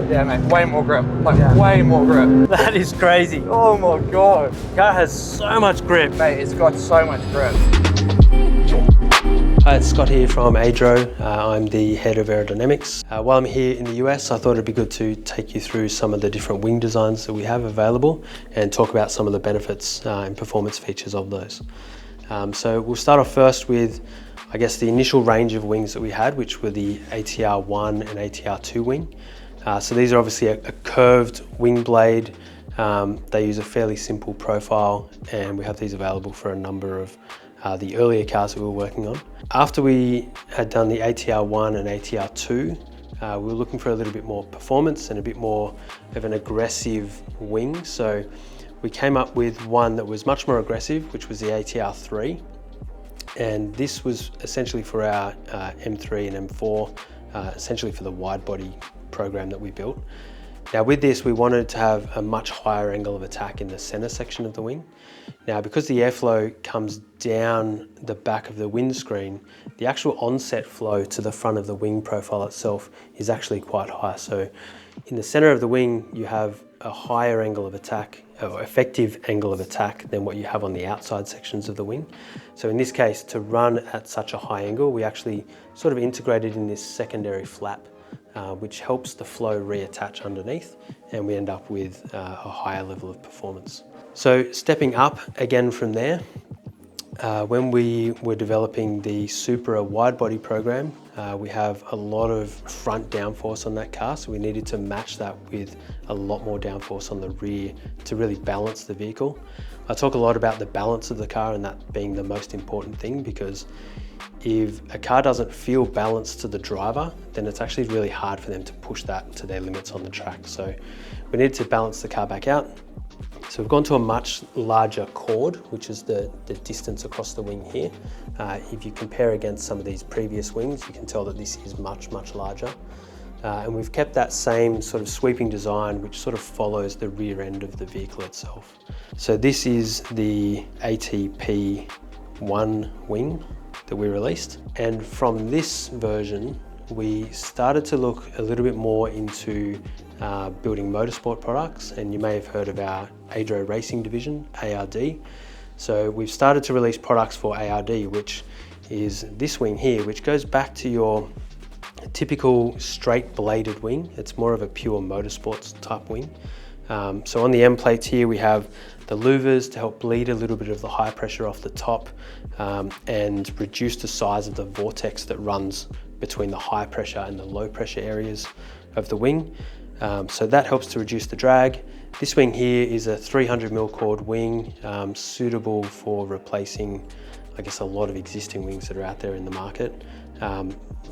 Yeah, mate, way more grip, way more grip. That is crazy. Oh my God. The car has so much grip. Mate, it's got so much grip. Hi, it's Scott here from ADRO. I'm the head of Aerodynamics. While I'm here in the US, I thought it'd be good to take you through some of the different wing designs that we have available and talk about some of the benefits and performance features of those. So we'll start off first with, I guess, the initial range of wings that we had, which were the ATR1 and ATR2 wing. So these are obviously a curved wing blade. They use a fairly simple profile, and we have these available for a number of the earlier cars that we were working on. After we had done the ATR1 and ATR2, we were looking for a little bit more performance and a bit more of an aggressive wing. So we came up with one that was much more aggressive, which was the ATR3. And this was essentially for our M3 and M4, essentially for the wide body program that we built. Now with this, we wanted to have a much higher angle of attack in the center section of the wing. Now, because the airflow comes down the back of the windscreen, the actual onset flow to the front of the wing profile itself is actually quite high. So in the center of the wing, you have a higher angle of attack, or effective angle of attack, than what you have on the outside sections of the wing. So in this case, to run at such a high angle, we actually sort of integrated in this secondary flap, which helps the flow reattach underneath, and we end up with a higher level of performance. So stepping up again from there, when we were developing the Supra wide body program, we have a lot of front downforce on that car, so we needed to match that with a lot more downforce on the rear to really balance the vehicle. I talk a lot about the balance of the car and that being the most important thing, because if a car doesn't feel balanced to the driver, then it's actually really hard for them to push that to their limits on the track. So we needed to balance the car back out. So we've gone to a much larger chord, which is the distance across the wing here. If you compare against some of these previous wings, you can tell that this is much, much larger. And we've kept that same sort of sweeping design, which sort of follows the rear end of the vehicle itself. So this is the ATP1 wing that we released. And from this version, we started to look a little bit more into building motorsport products, and you may have heard of our ADRO racing division, ARD. So we've started to release products for ARD, which is this wing here, which goes back to your typical straight bladed wing. It's more of a pure motorsports type wing. So on the end plates here, we have the louvers to help bleed a little bit of the high pressure off the top and reduce the size of the vortex that runs between the high pressure and the low pressure areas of the wing. So that helps to reduce the drag. This wing here is a 300mm chord wing, suitable for replacing, I guess, a lot of existing wings that are out there in the market.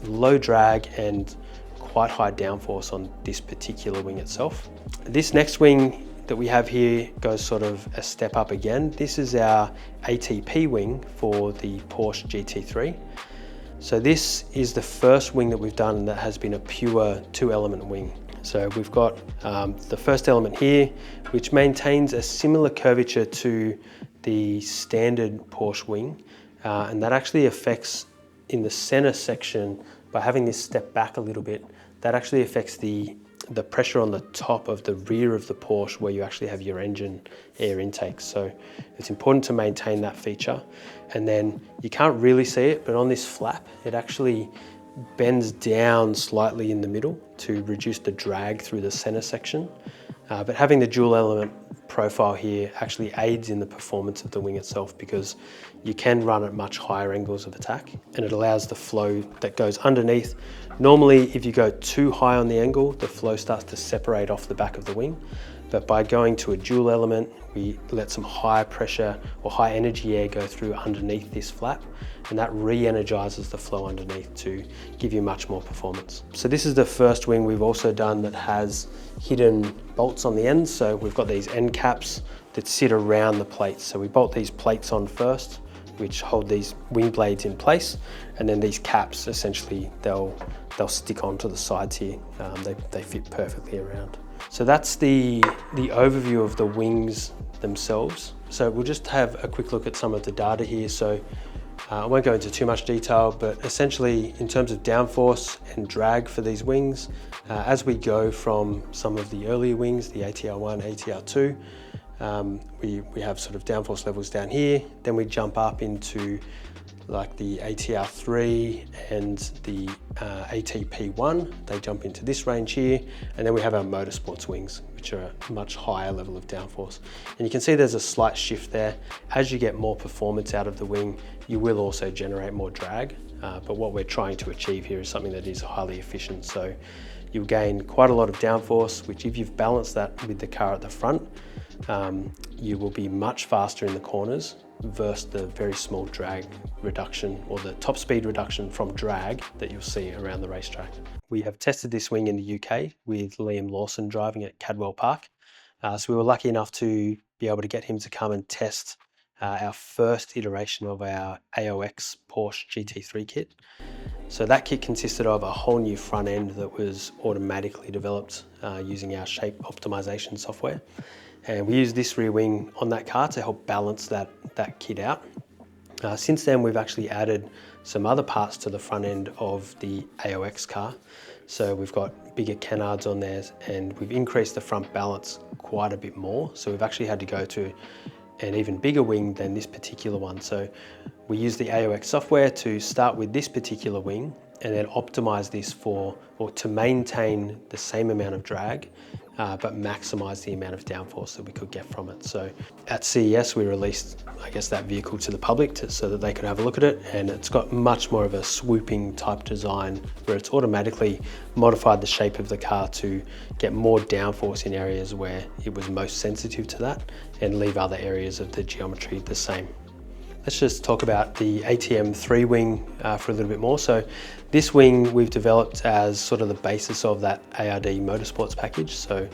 Low drag and quite high downforce on this particular wing itself. This next wing that we have here goes sort of a step up again. This is our ATP wing for the Porsche GT3. So this is the first wing that we've done that has been a pure 2-element wing. So we've got the first element here, which maintains a similar curvature to the standard Porsche wing, and that actually affects in the center section, by having this step back a little bit, that actually affects the pressure on the top of the rear of the Porsche, where you actually have your engine air intake. So it's important to maintain that feature. And then you can't really see it, but on this flap, it actually bends down slightly in the middle to reduce the drag through the center section. But having the dual element profile here actually aids in the performance of the wing itself, because you can run at much higher angles of attack, and it allows the flow that goes underneath. Normally, if you go too high on the angle, the flow starts to separate off the back of the wing. But by going to a dual element, we let some high pressure or high energy air go through underneath this flap, and that re-energizes the flow underneath to give you much more performance. So this is the first wing we've also done that has hidden bolts on the ends. So we've got these end caps that sit around the plates. So we bolt these plates on first, which hold these wing blades in place, and then these caps, essentially, they'll stick onto the sides here. They fit perfectly around. So that's the overview of the wings themselves. So we'll just have a quick look at some of the data here. So I won't go into too much detail, but essentially in terms of downforce and drag for these wings, as we go from some of the earlier wings, the ATR1, ATR2, we have sort of downforce levels down here, then we jump up into like the ATR3 and the ATP1, they jump into this range here, and then we have our Motorsports wings, which are a much higher level of downforce. And you can see there's a slight shift there. As you get more performance out of the wing, you will also generate more drag, but what we're trying to achieve here is something that is highly efficient. So you'll gain quite a lot of downforce, which if you've balanced that with the car at the front, you will be much faster in the corners versus the very small drag reduction or the top speed reduction from drag that you'll see around the racetrack. We have tested this wing in the UK with Liam Lawson driving at Cadwell Park. So we were lucky enough to be able to get him to come and test our first iteration of our AOX Porsche GT3 kit. So that kit consisted of a whole new front end that was automatically developed using our shape optimization software. And we used this rear wing on that car to help balance that kit out. Since then, we've actually added some other parts to the front end of the AOX car. So we've got bigger canards on there, and we've increased the front balance quite a bit more. So we've actually had to go to an even bigger wing than this particular one. So we use the AOX software to start with this particular wing and then optimize this to maintain the same amount of drag, but maximize the amount of downforce that we could get from it. So at CES, we released, I guess, that vehicle to the public so that they could have a look at it. And it's got much more of a swooping type design where it's automatically modified the shape of the car to get more downforce in areas where it was most sensitive to that and leave other areas of the geometry the same. Let's just talk about the ATM3 wing for a little bit more. So this wing we've developed as sort of the basis of that ARD Motorsports package. So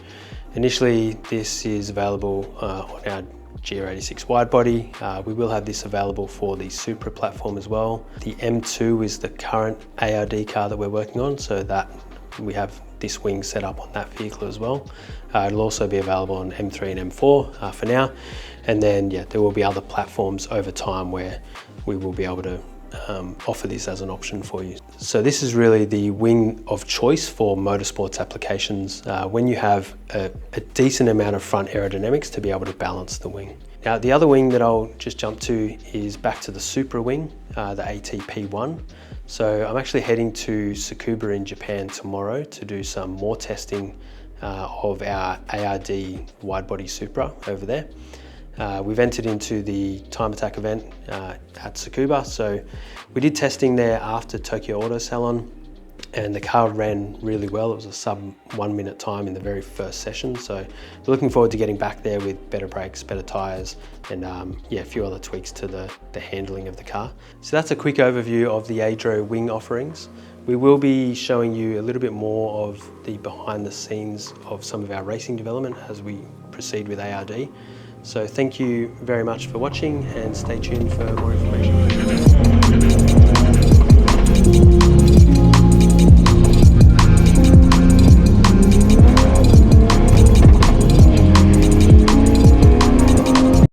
initially this is available on our GR86 widebody. We will have this available for the Supra platform as well. The M2 is the current ARD car that we're working on, so that we have this wing set up on that vehicle as well. It'll also be available on M3 and M4 for now. And then, yeah, there will be other platforms over time where we will be able to offer this as an option for you. So this is really the wing of choice for motorsports applications when you have a decent amount of front aerodynamics to be able to balance the wing. Now, the other wing that I'll just jump to is back to the Supra wing, the ATP1. So I'm actually heading to Tsukuba in Japan tomorrow to do some more testing of our ARD widebody Supra over there. We've entered into the Time Attack event at Tsukuba, so we did testing there after Tokyo Auto Salon, and the car ran really well. It was a sub 1 minute time in the very first session, so we're looking forward to getting back there with better brakes, better tyres, and yeah, a few other tweaks to the handling of the car. So that's a quick overview of the ADRO Wing offerings. We will be showing you a little bit more of the behind the scenes of some of our racing development as we proceed with ARD. So thank you very much for watching, and stay tuned for more information.